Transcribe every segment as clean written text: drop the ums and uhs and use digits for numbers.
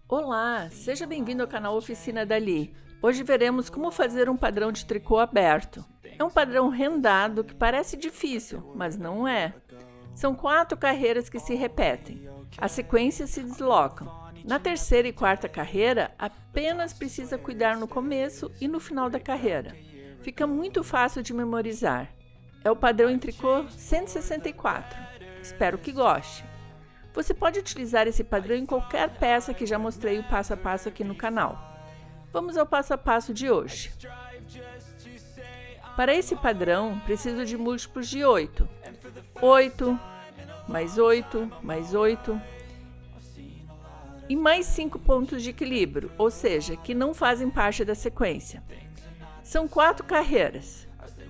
Olá, seja bem-vindo ao canal Oficina Dali. Hoje veremos como fazer um padrão de tricô aberto. É um padrão rendado que parece difícil, mas não é. São 4 carreiras que se repetem. As sequências se deslocam. Na terceira e quarta carreira, apenas precisa cuidar no começo e no final da carreira. Fica muito fácil de memorizar. É o padrão em tricô 164. Espero que goste. Você pode utilizar esse padrão em qualquer peça que já mostrei o passo a passo aqui no canal. Vamos ao passo a passo de hoje. Para esse padrão, preciso de múltiplos de 8. 8, mais 8, mais 8. E mais 5 pontos de equilíbrio, ou seja, que não fazem parte da sequência. São 4 carreiras.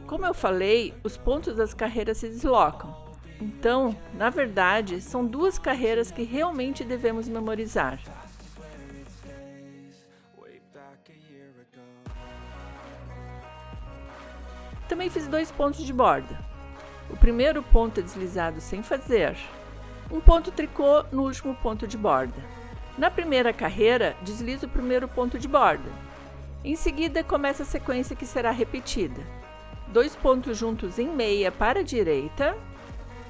Como eu falei, os pontos das carreiras se deslocam. Então, na verdade, são 2 carreiras que realmente devemos memorizar. Também fiz 2 pontos de borda. O primeiro ponto é deslizado sem fazer. Um ponto tricô no último ponto de borda. Na primeira carreira, deslizo o primeiro ponto de borda. Em seguida, começa a sequência que será repetida. 2 pontos juntos em meia para a direita.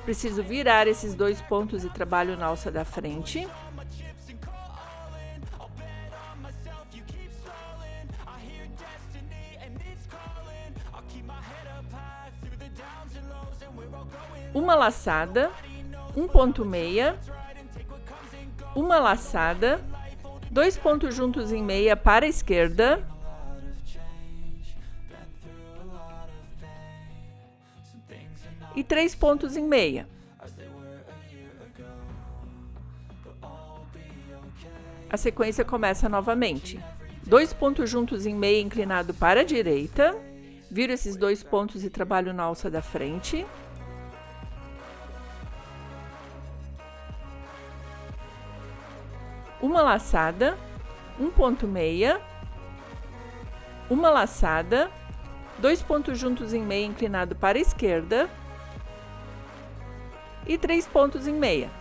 Preciso virar esses 2 pontos e trabalho na alça da frente. Uma laçada, um ponto meia, uma laçada, 2 pontos juntos em meia para a esquerda. E 3 pontos em meia. A sequência começa novamente. 2 pontos juntos em meia inclinado para a direita. Viro esses 2 pontos e trabalho na alça da frente. Uma laçada, um ponto meia, uma laçada, 2 pontos juntos em meia inclinado para a esquerda. E 3 pontos em meia.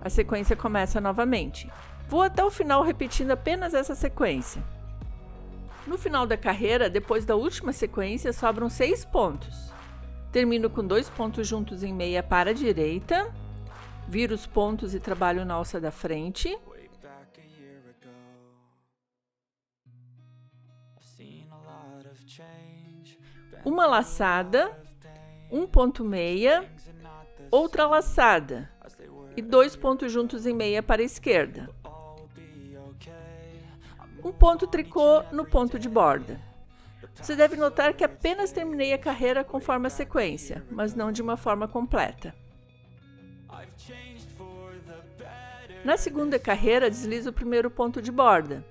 A sequência começa novamente. Vou até o final repetindo apenas essa sequência. No final da carreira, depois da última sequência, sobram 6 pontos. Termino com 2 pontos juntos em meia para a direita. Viro os pontos e trabalho na alça da frente. Uma laçada, um ponto meia, outra laçada e 2 pontos juntos em meia para a esquerda. Um ponto tricô no ponto de borda. Você deve notar que apenas terminei a carreira conforme a sequência, mas não de uma forma completa. Na segunda carreira, deslizo o primeiro ponto de borda.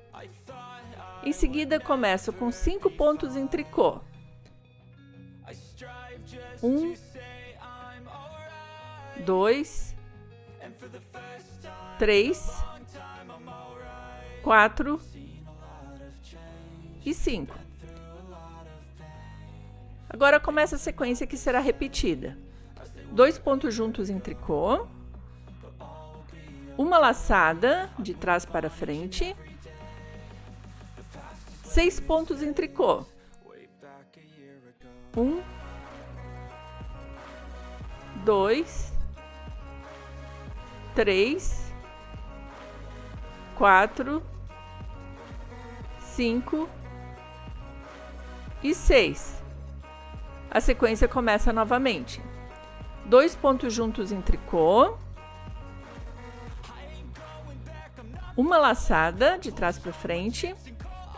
Em seguida, começo com 5 pontos em tricô. 1, 2, 3, 4 e 5. Agora começa a sequência que será repetida. 2 pontos juntos em tricô, uma laçada de trás para frente, 6 pontos em tricô. 1, 2, 3, 4, 5 e 6. A sequência começa novamente. 2 pontos juntos em tricô, uma laçada de trás para frente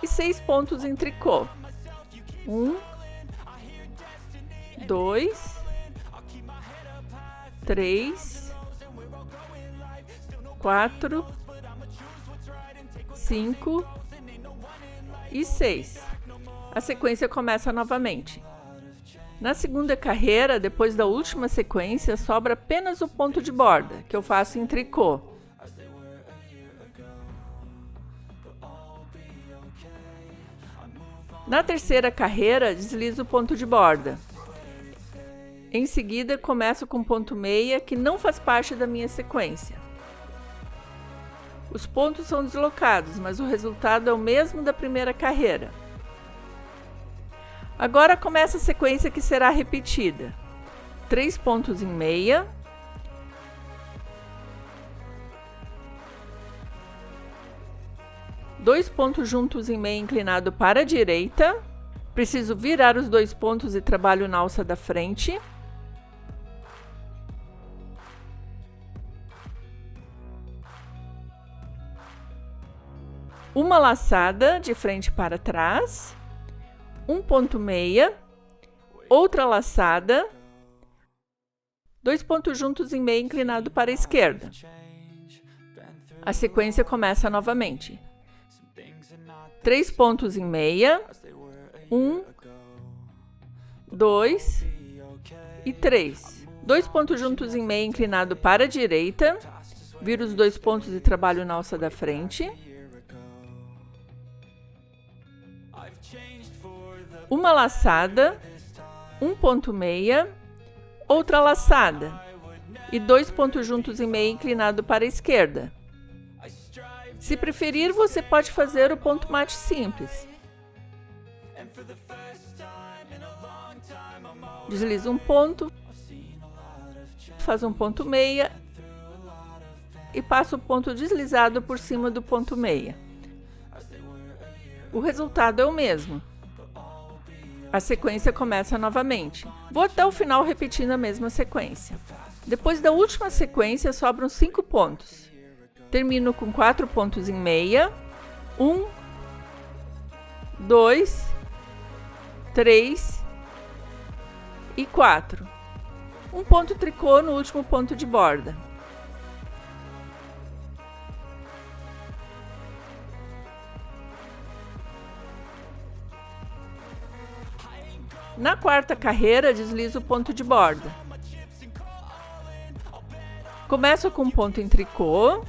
e 6 pontos em tricô. 1, 2, 3, 4, 5 e 6. A sequência começa novamente. Na segunda carreira, depois da última sequência, sobra apenas o ponto de borda, que eu faço em tricô. Na terceira carreira, deslizo o ponto de borda. Em seguida, começo com ponto meia, que não faz parte da minha sequência. Os pontos são deslocados, mas o resultado é o mesmo da primeira carreira. Agora começa a sequência que será repetida. 3 pontos em meia, dois pontos juntos em meia inclinado para a direita. Preciso virar os 2 pontos e trabalho na alça da frente. Uma laçada de frente para trás, um ponto meia, outra laçada, 2 pontos juntos em meia inclinado para a esquerda. A sequência começa novamente. 3 pontos em meia, 1, 2 e 3. 2 pontos juntos em meia inclinado para a direita, viro os 2 pontos e trabalho na alça da frente. Uma laçada, um ponto meia, outra laçada e 2 pontos juntos em meia inclinado para a esquerda. Se preferir, você pode fazer o ponto mate simples. Desliza um ponto, faz um ponto meia e passa o ponto deslizado por cima do ponto meia. O resultado é o mesmo. A sequência começa novamente. Vou até o final repetindo a mesma sequência. Depois da última sequência, sobram 5 pontos. Termino com 4 pontos em meia. 1, 2, 3 e 4. Um ponto tricô no último ponto de borda. Na quarta carreira, deslizo o ponto de borda. Começo com um ponto em tricô,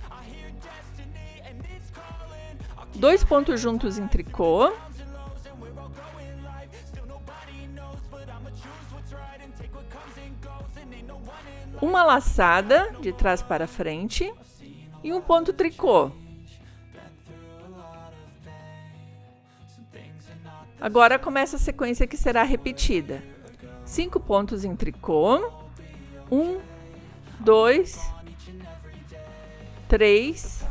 2 pontos juntos em tricô, uma laçada de trás para frente e um ponto tricô. Agora começa a sequência que será repetida. 5 pontos em tricô, 1, 2, 3,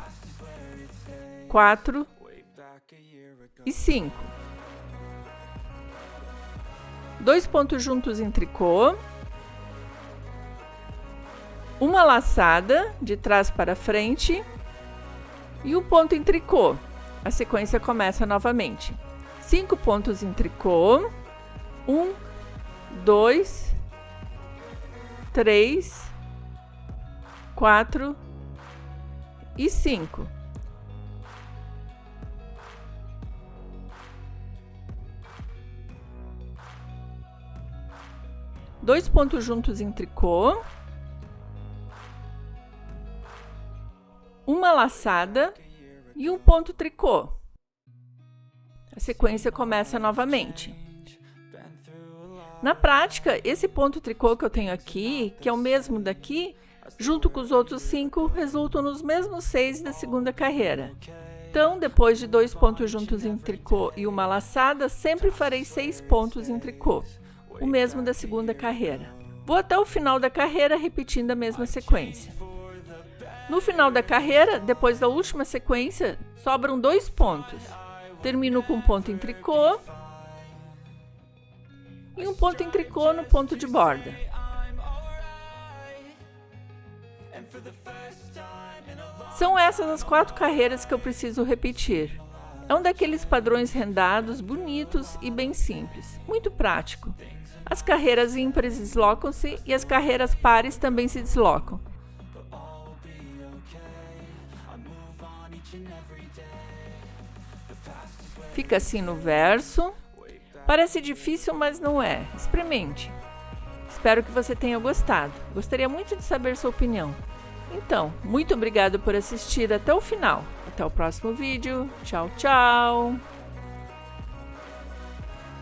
4 e 5. 2 pontos juntos em tricô, uma laçada de trás para frente e um ponto em tricô. A sequência começa novamente. 5 pontos em tricô, 1, 2, 3, 4 e 5. Dois pontos juntos em tricô, uma laçada e um ponto tricô. A sequência começa novamente. Na prática, esse ponto tricô que eu tenho aqui, que é o mesmo daqui, junto com os outros 5, resultam nos mesmos 6 da segunda carreira. Então, depois de 2 pontos juntos em tricô e uma laçada, sempre farei 6 pontos em tricô, o mesmo da segunda carreira. Vou até o final da carreira repetindo a mesma sequência. No final da carreira, depois da última sequência, sobram 2 pontos. Termino com um ponto em tricô e um ponto em tricô no ponto de borda. São essas as 4 carreiras que eu preciso repetir. É um daqueles padrões rendados, bonitos e bem simples, muito prático. As carreiras ímpares deslocam-se e as carreiras pares também se deslocam. Fica assim no verso. Parece difícil, mas não é. Experimente. Espero que você tenha gostado. Gostaria muito de saber sua opinião. Então, muito obrigado por assistir até o final. Até o próximo vídeo. Tchau, tchau!